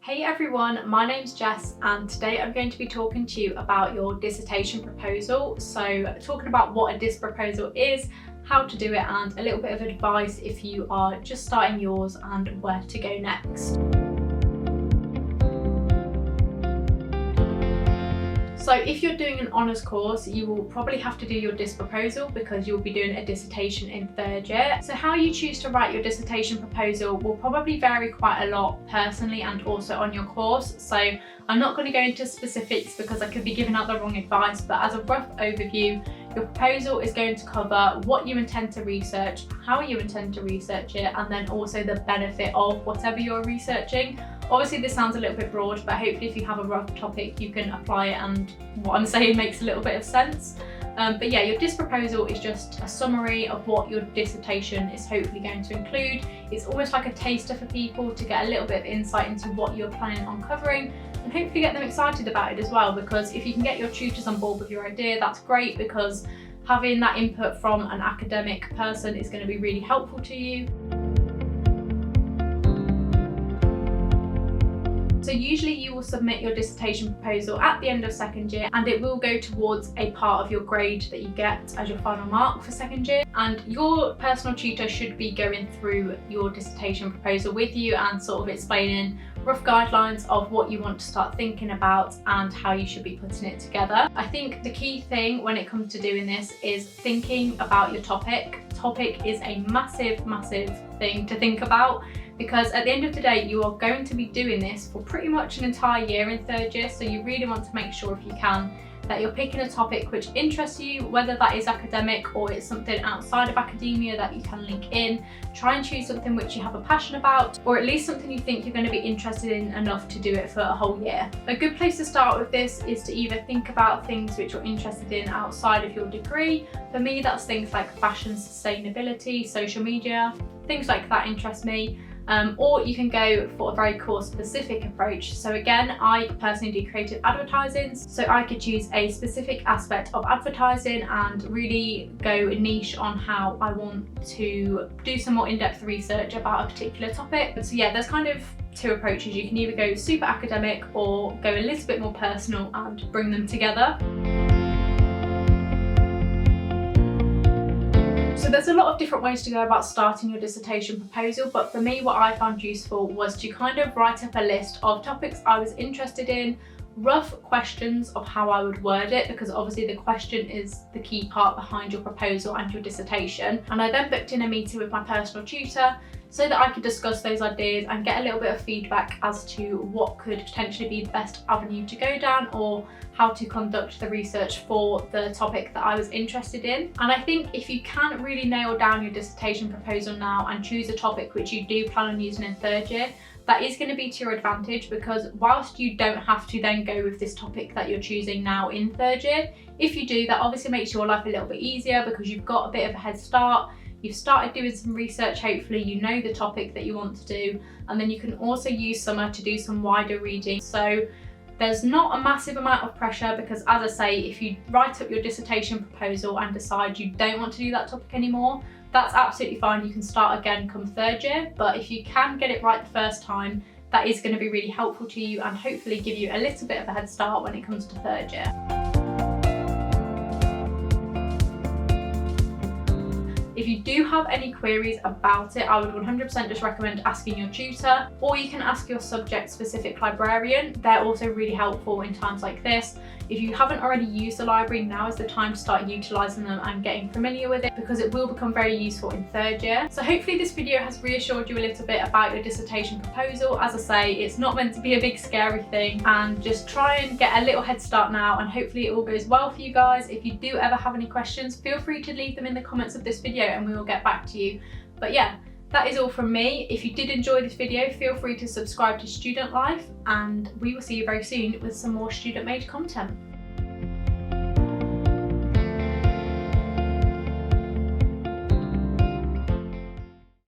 Hey everyone, my name's Jess and today I'm going to be talking to you about your dissertation proposal. So talking about what a diss proposal is, how to do it and a little bit of advice if you are just starting yours and where to go next. So if you're doing an honours course, you will probably have to do your diss proposal because you'll be doing a dissertation in third year. So how you choose to write your dissertation proposal will probably vary quite a lot personally and also on your course. So I'm not going to go into specifics because I could be giving out the wrong advice, but as a rough overview, your proposal is going to cover what you intend to research, how you intend to research it, and then also the benefit of whatever you're researching. Obviously this sounds a little bit broad, but hopefully if you have a rough topic you can apply it and what I'm saying makes a little bit of sense. But yeah, your diss proposal is just a summary of what your dissertation is hopefully going to include. It's almost like a taster for people to get a little bit of insight into what you're planning on covering and hopefully get them excited about it as well, because if you can get your tutors on board with your idea, that's great, because having that input from an academic person is going to be really helpful to you. So usually you will submit your dissertation proposal at the end of second year and it will go towards a part of your grade that you get as your final mark for second year. And your personal tutor should be going through your dissertation proposal with you and sort of explaining rough guidelines of what you want to start thinking about and how you should be putting it together. I think the key thing when it comes to doing this is thinking about your topic. Topic is a massive thing to think about, because at the end of the day you are going to be doing this for pretty much an entire year in third year, so you really want to make sure, if you can, that you're picking a topic which interests you, whether that is academic or it's something outside of academia that you can link in. Try and choose something which you have a passion about, or at least something you think you're going to be interested in enough to do it for a whole year. A good place to start with this is to either think about things which you're interested in outside of your degree. For me, that's things like fashion, sustainability, social media, things like that interest me. Or you can go for a very course specific approach. So again, I personally do creative advertising, so I could choose a specific aspect of advertising and really go niche on how I want to do some more in-depth research about a particular topic. So yeah, there's kind of two approaches. You can either go super academic or go a little bit more personal and bring them together. So there's a lot of different ways to go about starting your dissertation proposal, but for me what I found useful was to kind of write up a list of topics I was interested in, rough questions of how I would word it, because obviously the question is the key part behind your proposal and your dissertation. And I then booked in a meeting with my personal tutor so that I could discuss those ideas and get a little bit of feedback as to what could potentially be the best avenue to go down, or how to conduct the research for the topic that I was interested in. And I think if you can really nail down your dissertation proposal now and choose a topic which you do plan on using in third year, that is going to be to your advantage, because whilst you don't have to then go with this topic that you're choosing now in third year, if you do, that obviously makes your life a little bit easier because you've got a bit of a head start. You've started doing some research, hopefully you know the topic that you want to do, and then you can also use summer to do some wider reading. So there's not a massive amount of pressure, because as I say, if you write up your dissertation proposal and decide you don't want to do that topic anymore, that's absolutely fine. You can start again come third year, but if you can get it right the first time, that is going to be really helpful to you and hopefully give you a little bit of a head start when it comes to third year. If you do have any queries about it, I would 100% just recommend asking your tutor, or you can ask your subject specific librarian. They're also really helpful in times like this. If you haven't already used the library, now is the time to start utilising them and getting familiar with it, because it will become very useful in third year. So hopefully this video has reassured you a little bit about your dissertation proposal. As I say, it's not meant to be a big scary thing, and just try and get a little head start now, and hopefully it all goes well for you guys. If you do ever have any questions, feel free to leave them in the comments of this video and we will get back to you. But yeah, that is all from me. If you did enjoy this video, feel free to subscribe to Student Life, and we will see you very soon with some more student made content.